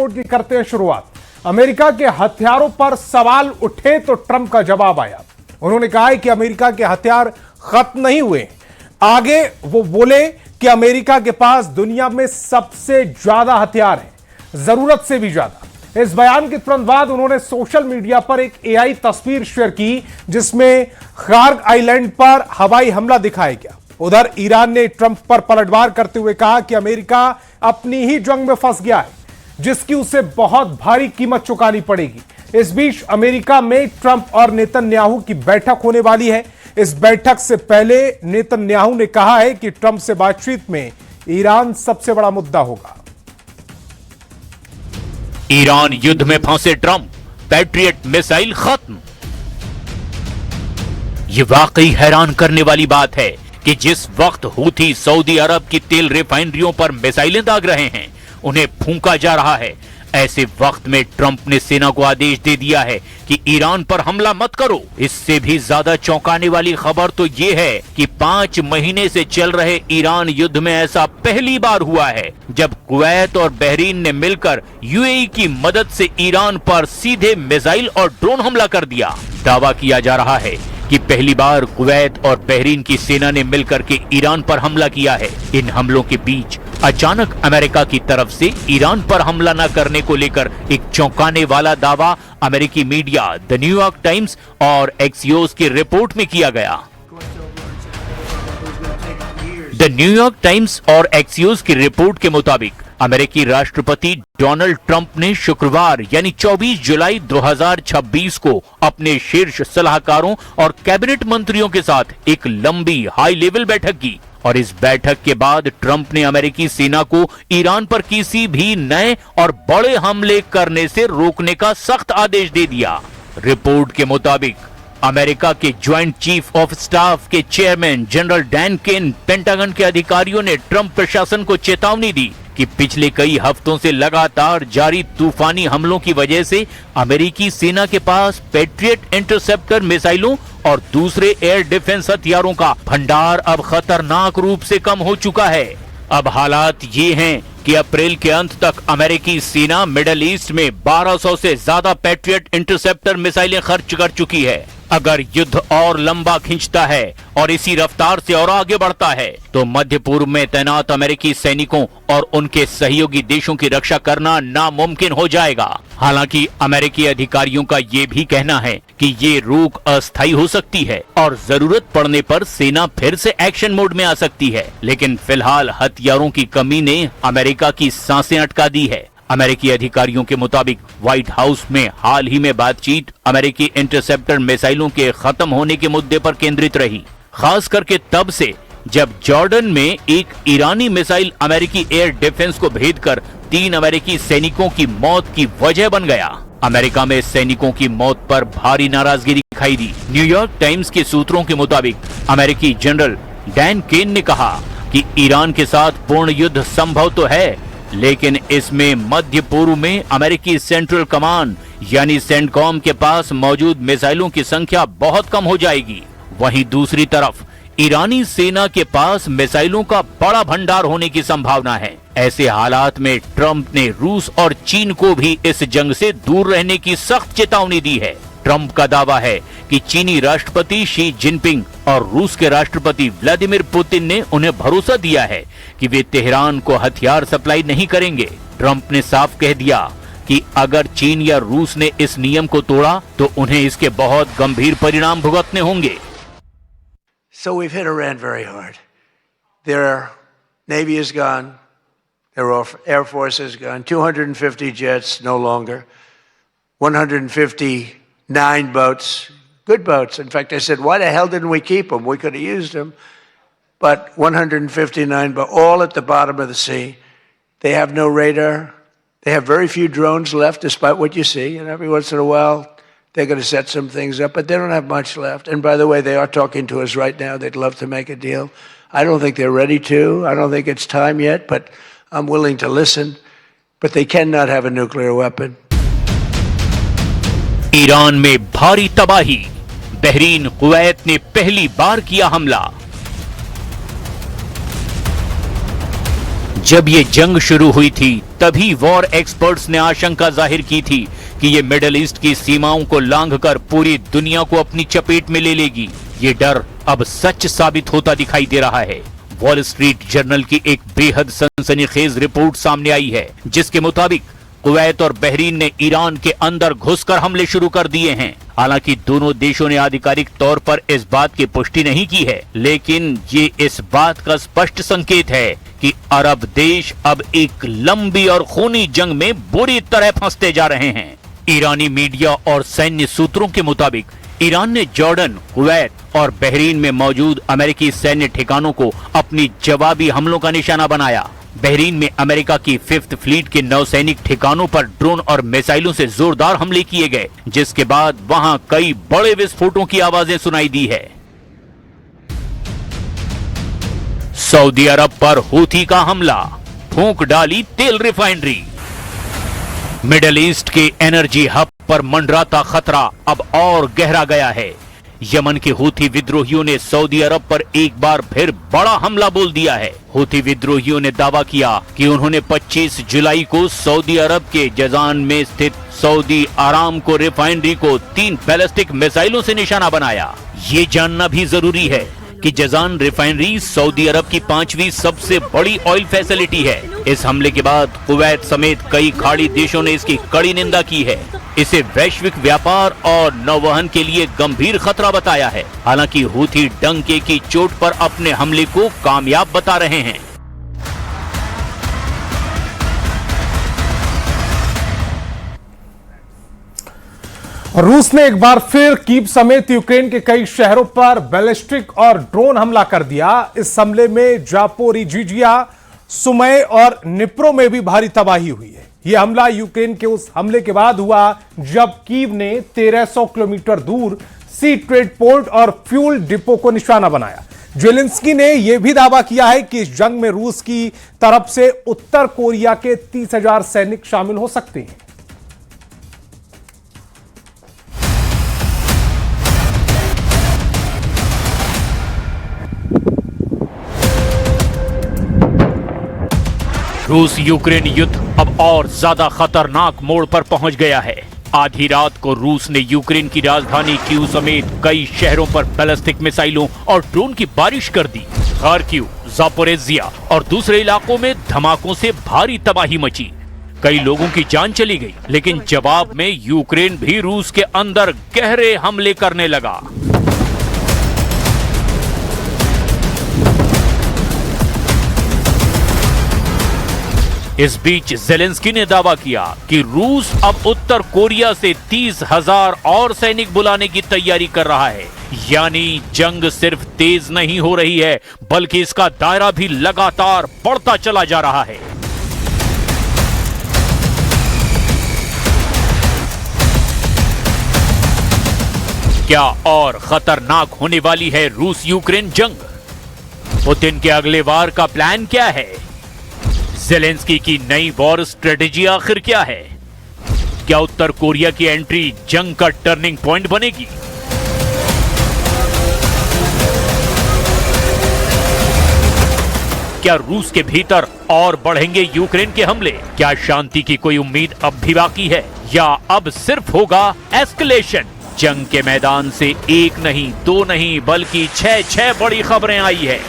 Report की करते हैं शुरुआत। अमेरिका के हथियारों पर सवाल उठे तो ट्रंप का जवाब आया। उन्होंने कहा है कि अमेरिका के हथियार खत्म नहीं हुए। आगे वो बोले कि अमेरिका के पास दुनिया में सबसे ज्यादा हथियार हैं, जरूरत से भी ज्यादा। इस बयान के तुरंत बाद उन्होंने सोशल मीडिया पर एक एआई तस्वीर शेयर की जिसमें खार्ग आइलैंड पर हवाई हमला दिखाया गया। उधर ईरान ने ट्रंप पर पलटवार करते हुए कहा कि अमेरिका अपनी ही जंग में फंस गया है, जिसकी उसे बहुत भारी कीमत चुकानी पड़ेगी। इस बीच अमेरिका में ट्रंप और नेतन्याहू की बैठक होने वाली है। इस बैठक से पहले नेतन्याहू ने कहा है कि ट्रंप से बातचीत में ईरान सबसे बड़ा मुद्दा होगा। ईरान युद्ध में फंसे ट्रंप, पैट्रियट मिसाइल खत्म। ये वाकई हैरान करने वाली बात है कि जिस वक्त हूथी सऊदी अरब की तेल रिफाइनरियों पर मिसाइलें दाग रहे हैं, उन्हें फूंका जा रहा है, ऐसे वक्त में ट्रंप ने सेना को आदेश दे दिया है कि ईरान पर हमला मत करो। इससे भी ज्यादा चौंकाने वाली खबर तो यह है कि 5 महीने से चल रहे ईरान युद्ध में ऐसा पहली बार हुआ है जब कुवैत और बहरीन ने मिलकर यूएई की मदद से ईरान पर सीधे मिसाइल और ड्रोन हमला कर दिया। दावा किया जा रहा है कि पहली बार कुवैत और बहरीन की सेना ने मिलकर के ईरान पर हमला किया है। इन हमलों के बीच अचानक अमेरिका की तरफ से ईरान पर हमला न करने को लेकर एक चौंकाने वाला दावा अमेरिकी मीडिया द न्यूयॉर्क टाइम्स और एक्सियोस की रिपोर्ट में किया गया। द न्यूयॉर्क टाइम्स और एक्सियोस की रिपोर्ट के मुताबिक अमेरिकी राष्ट्रपति डोनाल्ड ट्रंप ने शुक्रवार यानी 24 जुलाई 2026 को अपने शीर्ष सलाहकारों और कैबिनेट मंत्रियों के साथ एक लंबी हाई लेवल बैठक की और इस बैठक के बाद ट्रंप ने अमेरिकी सेना को ईरान पर किसी भी नए और बड़े हमले करने से रोकने का सख्त आदेश दे दिया। रिपोर्ट के मुताबिक अमेरिका के ज्वाइंट चीफ ऑफ स्टाफ के chairman general Dan Caine, pentagon के अधिकारियों ने ट्रंप प्रशासन को चेतावनी दी कि पिछले कई हफ्तों से लगातार जारी तूफानी हमलों की वजह से अमेरिकी सेना के पास पैट्रियट इंटरसेप्टर मिसाइलों और दूसरे एयर डिफेंस हथियारों का भंडार अब खतरनाक रूप से कम हो चुका है। अब हालात ये हैं कि अप्रैल के अंत तक अमेरिकी सेना मिडिल ईस्ट में 1200 से ज्यादा पैट्रियट इंटरसेप्टर मिसाइलें खर्च कर चुकी है। अगर युद्ध और लंबा खिंचता है और इसी रफ्तार से और आगे बढ़ता है तो मध्य पूर्व में तैनात अमेरिकी सैनिकों और उनके सहयोगी देशों की रक्षा करना नामुमकिन हो जाएगा। हालांकि अमेरिकी अधिकारियों का ये भी कहना है कि ये रोक अस्थायी हो सकती है और जरूरत पड़ने पर सेना फिर से एक्शन मोड में आ सकती है, लेकिन फिलहाल हथियारों की कमी ने अमेरिका की सांसें अटका दी है। अमेरिकी अधिकारियों के मुताबिक व्हाइट हाउस में हाल ही में बातचीत अमेरिकी इंटरसेप्टर मिसाइलों के खत्म होने के मुद्दे पर केंद्रित रही, खास करके तब से जब जॉर्डन में एक ईरानी मिसाइल अमेरिकी एयर डिफेंस को भेदकर 3 अमेरिकी सैनिकों की मौत की वजह बन गया। अमेरिका में सैनिकों की मौत पर भारी नाराजगी दिखाई दी। न्यूयॉर्क टाइम्स के सूत्रों के मुताबिक अमेरिकी जनरल डैन केन ने कहा कि ईरान के साथ पूर्ण युद्ध संभव तो है, लेकिन इसमें मध्य पूर्व में अमेरिकी सेंट्रल कमांड यानी सेंटकॉम के पास मौजूद मिसाइलों की संख्या बहुत कम हो जाएगी। वहीं दूसरी तरफ ईरानी सेना के पास मिसाइलों का बड़ा भंडार होने की संभावना है। ऐसे हालात में ट्रंप ने रूस और चीन को भी इस जंग से दूर रहने की सख्त चेतावनी दी है। ट्रंप का दावा है कि चीनी राष्ट्रपति शी जिनपिंग और रूस के राष्ट्रपति व्लादिमीर पुतिन ने उन्हें भरोसा दिया है कि वे तेहरान को हथियार सप्लाई नहीं करेंगे। ट्रंप ने साफ कह दिया कि अगर चीन या रूस ने इस नियम को तोड़ा तो उन्हें इसके बहुत गंभीर परिणाम भुगतने होंगे। So we've hit Iran very hard. Their Navy is gone. Their Air Force is gone. 250 jets no longer. 159 boats. Good boats. In fact, I said, why the hell didn't we keep them? We could have used them. But 159, but all at the bottom of the sea. They have no radar. They have very few drones left, despite what you see. And every once in a while, they're going to set some things up, but they don't have much left. And by the way, they are talking to us right now. They'd love to make a deal. I don't think they're ready to. I don't think it's time yet, but I'm willing to listen. But they cannot have a nuclear weapon. Iran में भारी तबाही, Bahrain Kuwait ने पहली बार किया हमला। जब ये जंग शुरू हुई थी तभी वॉर एक्सपर्ट्स ने आशंका जाहिर की थी कि ये मिडिल ईस्ट की सीमाओं को लांघकर पूरी दुनिया को अपनी चपेट में ले लेगी। ये डर अब सच साबित होता दिखाई दे रहा है। वॉल स्ट्रीट जर्नल की एक बेहद सनसनीखेज रिपोर्ट सामने आई है, जिसके मुताबिक कुवैत और बहरीन ने ईरान के अंदर घुसकर हमले शुरू कर दिए हैं। हालांकि दोनों देशों ने आधिकारिक तौर पर इस बात की पुष्टि नहीं की है, लेकिन ये इस बात का स्पष्ट संकेत है कि अरब देश अब एक लंबी और खूनी जंग में बुरी तरह फंसते जा रहे हैं। ईरानी मीडिया और सैन्य सूत्रों के मुताबिक ईरान ने जॉर्डन, कुवैत और बहरीन में मौजूद अमेरिकी सैन्य ठिकानों को अपनी जवाबी हमलों का निशाना बनाया। बहरीन में अमेरिका की 5th फ्लीट के नौसैनिक ठिकानों पर ड्रोन और मिसाइलों से जोरदार हमले किए गए, जिसके बाद वहां कई बड़े विस्फोटों की आवाजें सुनाई दी है। सऊदी अरब पर हूथी का हमला, फूंक डाली तेल रिफाइनरी। मिडिल ईस्ट के एनर्जी हब पर मंडराता खतरा अब और गहरा गया है। यमन के हूथी विद्रोहियों ने सऊदी अरब पर एक बार फिर बड़ा हमला बोल दिया है। हूथी विद्रोहियों ने दावा किया कि उन्होंने 25 जुलाई को सऊदी अरब के जजान में स्थित सऊदी आरामको रिफाइनरी को 3 बैलिस्टिक मिसाइलों से निशाना बनाया। ये जानना भी जरूरी है कि जजान रिफाइनरी सऊदी अरब की 5वीं सबसे बड़ी ऑयल फैसिलिटी है। इस हमले के बाद कुवैत समेत कई खाड़ी देशों ने इसकी कड़ी निंदा की है। इसे वैश्विक व्यापार और नौवहन के लिए गंभीर खतरा बताया है। हालांकि हूथी डंके की चोट पर अपने हमले को कामयाब बता रहे हैं। रूस ने एक बार फिर कीव समेत यूक्रेन के कई शहरों पर बैलिस्टिक और ड्रोन हमला कर दिया। इस हमले में जापोरिजिया, सुमय और निप्रो में भी भारी तबाही हुई है। यह हमला यूक्रेन के उस हमले के बाद हुआ जब कीव ने 1300 किलोमीटर दूर सी ट्रेड पोर्ट और फ्यूल डिपो को निशाना बनाया। जेलेंस्की ने यह भी दावा किया है कि इस जंग में रूस की तरफ से उत्तर कोरिया के 30,000 सैनिक शामिल हो सकते हैं। रूस यूक्रेन युद्ध अब और ज्यादा खतरनाक मोड़ पर पहुंच गया है। आधी रात को रूस ने यूक्रेन की राजधानी कीव समेत कई शहरों पर बैलिस्टिक मिसाइलों और ड्रोन की बारिश कर दी। खार्किव, जापोरिजिया और दूसरे इलाकों में धमाकों से भारी तबाही मची। कई लोगों की जान चली गई, लेकिन जवाब में यूक्रेन भी रूस के अंदर गहरे हमले करने लगा। इस बीच जेलेंस्की ने दावा किया कि रूस अब उत्तर कोरिया से 30,000 और सैनिक बुलाने की तैयारी कर रहा है। यानी जंग सिर्फ तेज नहीं हो रही है, बल्कि इसका दायरा भी लगातार बढ़ता चला जा रहा है। क्या और खतरनाक होने वाली है रूस यूक्रेन जंग? पुतिन के अगले वार का प्लान क्या है? जेलेंस्की की नई वॉर स्ट्रेटेजी आखिर क्या है? क्या उत्तर कोरिया की एंट्री जंग का टर्निंग पॉइंट बनेगी? क्या रूस के भीतर और बढ़ेंगे यूक्रेन के हमले? क्या शांति की कोई उम्मीद अब भी बाकी है, या अब सिर्फ होगा एस्केलेशन? जंग के मैदान से एक नहीं, दो नहीं, बल्कि 6 बड़ी खबरें आई है।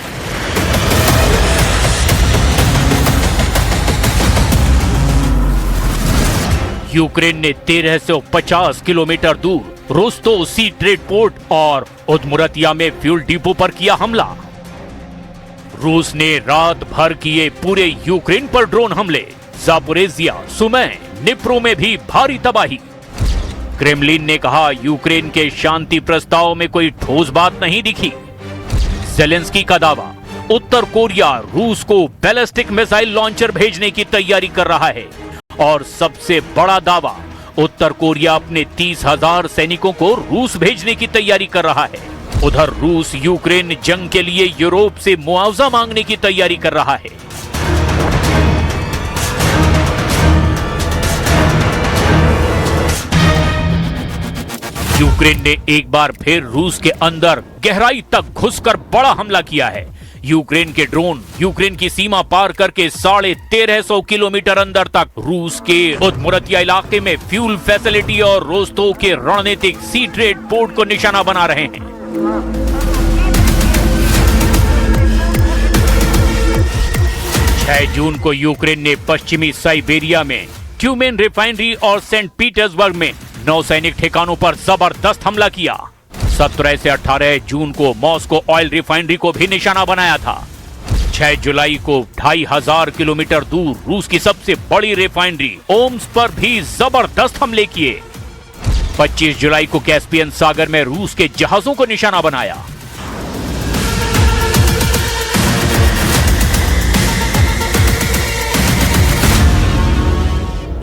यूक्रेन ने 1350 किलोमीटर दूर रोस्तो सी ट्रेड पोर्ट और उदमुरतिया में फ्यूल डिपो पर किया हमला। रूस ने रात भर किए पूरे यूक्रेन पर ड्रोन हमले। जापोरिजिया, सुमय, निप्रो में भी भारी तबाही। क्रेमलिन ने कहा यूक्रेन के शांति प्रस्ताव में कोई ठोस बात नहीं दिखी। जेलेंस्की का दावा, उत्तर कोरिया रूस को बैलिस्टिक मिसाइल लॉन्चर भेजने की तैयारी कर रहा है। और सबसे बड़ा दावा, उत्तर कोरिया अपने 30,000 सैनिकों को रूस भेजने की तैयारी कर रहा है। उधर रूस यूक्रेन जंग के लिए यूरोप से मुआवजा मांगने की तैयारी कर रहा है। यूक्रेन ने एक बार फिर रूस के अंदर गहराई तक घुसकर बड़ा हमला किया है। यूक्रेन के ड्रोन यूक्रेन की सीमा पार करके 1350 किलोमीटर अंदर तक रूस के उदमुरतिया इलाके में फ्यूल फैसिलिटी और रोस्तोव के रणनीतिक सी ट्रेड पोर्ट को निशाना बना रहे हैं। 6 जून को यूक्रेन ने पश्चिमी साइबेरिया में ट्यूमेन रिफाइनरी और सेंट पीटर्सबर्ग में नौसैनिक ठिकानों पर जबरदस्त हमला किया। 17 से 18 जून को मॉस्को ऑयल रिफाइनरी को भी निशाना बनाया था। 6 जुलाई को 2500 किलोमीटर दूर रूस की सबसे बड़ी रिफाइनरी ओम्स पर भी जबरदस्त हमले किए। 25 जुलाई को कैस्पियन सागर में रूस के जहाजों को निशाना बनाया।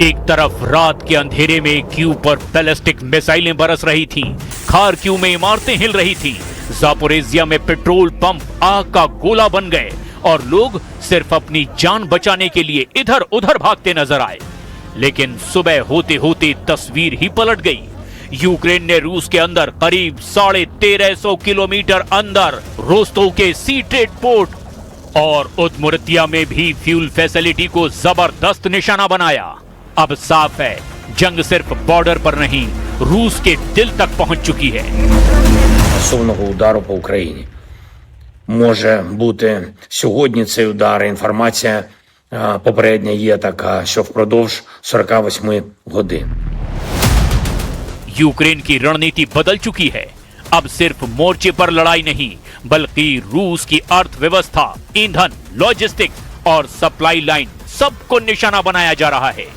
एक तरफ रात के अंधेरे में क्यू पर बैलिस्टिक मिसाइलें बरस रही थीं, खार्किव में इमारतें हिल रही थीं, जापोरेजिया में पेट्रोल पंप आग का गोला बन गए और लोग सिर्फ अपनी जान बचाने के लिए इधर उधर भागते नजर आए। लेकिन सुबह होते होते तस्वीर ही पलट गई। यूक्रेन ने रूस के अंदर करीब 1350 किलोमीटर अंदर रोस्तोव के सी ट्रेड पोर्ट और उदमुरतिया में भी फ्यूल फैसिलिटी को जबरदस्त निशाना बनाया। अब साफ है, जंग सिर्फ बॉर्डर पर नहीं, रूस के दिल तक पहुंच चुकी है। Масованого удару по Україні. Може бути сьогодні цей удар. Інформація попередня є така, що впродовж 48 годин. यूक्रेन की रणनीति बदल चुकी है। अब सिर्फ मोर्चे पर लड़ाई नहीं, बल्कि रूस की अर्थव्यवस्था, ईंधन, लॉजिस्टिक्स और सप्लाई लाइन सबको निशाना बनाया जा रहा है।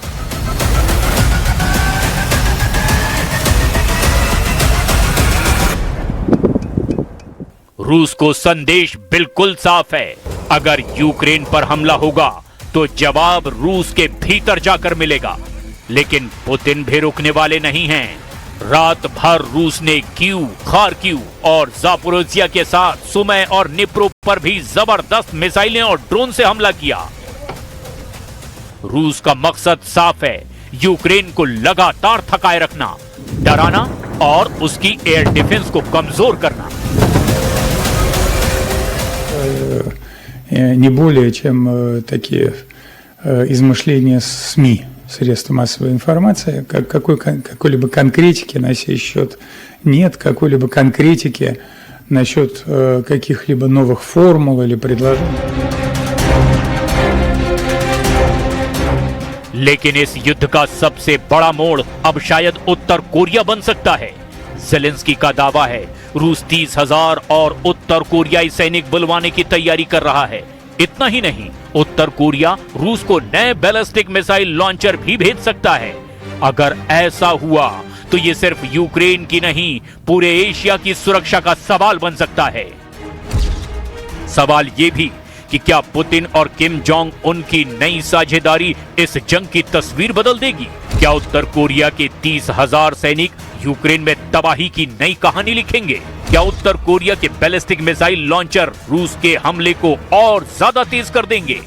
रूस को संदेश बिल्कुल साफ है, अगर यूक्रेन पर हमला होगा तो जवाब रूस के भीतर जाकर मिलेगा। लेकिन पुतिन भी रुकने वाले नहीं हैं। रात भर रूस ने कीव, खार्किव और जापोरोजिया के साथ सुमे और निप्रो पर भी जबरदस्त मिसाइलें और ड्रोन से हमला किया। रूस का मकसद साफ है, यूक्रेन को लगातार थकाए रखना, डराना और उसकी एयर डिफेंस को कमजोर करना। Не более чем такие измышления СМИ, средства массовой информации, какой-либо конкретики на сей счет нет, какой-либо конкретики насчет каких-либо новых формул или предложений. लेकिन इस युद्ध का सबसे बड़ा मोड़ अब शायद उत्तर कोरिया बन सकता है। ज़ेलेंस्की का दावा है रूस 30,000 और उत्तर कोरियाई सैनिक बुलवाने की तैयारी कर रहा है। इतना ही नहीं, उत्तर कोरिया रूस को नए बैलिस्टिक मिसाइल लॉन्चर भी भेज सकता है। अगर ऐसा हुआ तो ये सिर्फ यूक्रेन की नहीं, पूरे एशिया की सुरक्षा का सवाल बन सकता है। सवाल ये भी कि क्या पुतिन और किम जोंग उन की नई साझेदारी इस जंग की तस्वीर बदल देगी? क्या उत्तर कोरिया के 30,000 सैनिक यूक्रेन में तबाही की नई कहानी लिखेंगे? क्या उत्तर कोरिया के बैलिस्टिक मिसाइल लॉन्चर रूस के हमले को और ज्यादा तेज कर देंगे?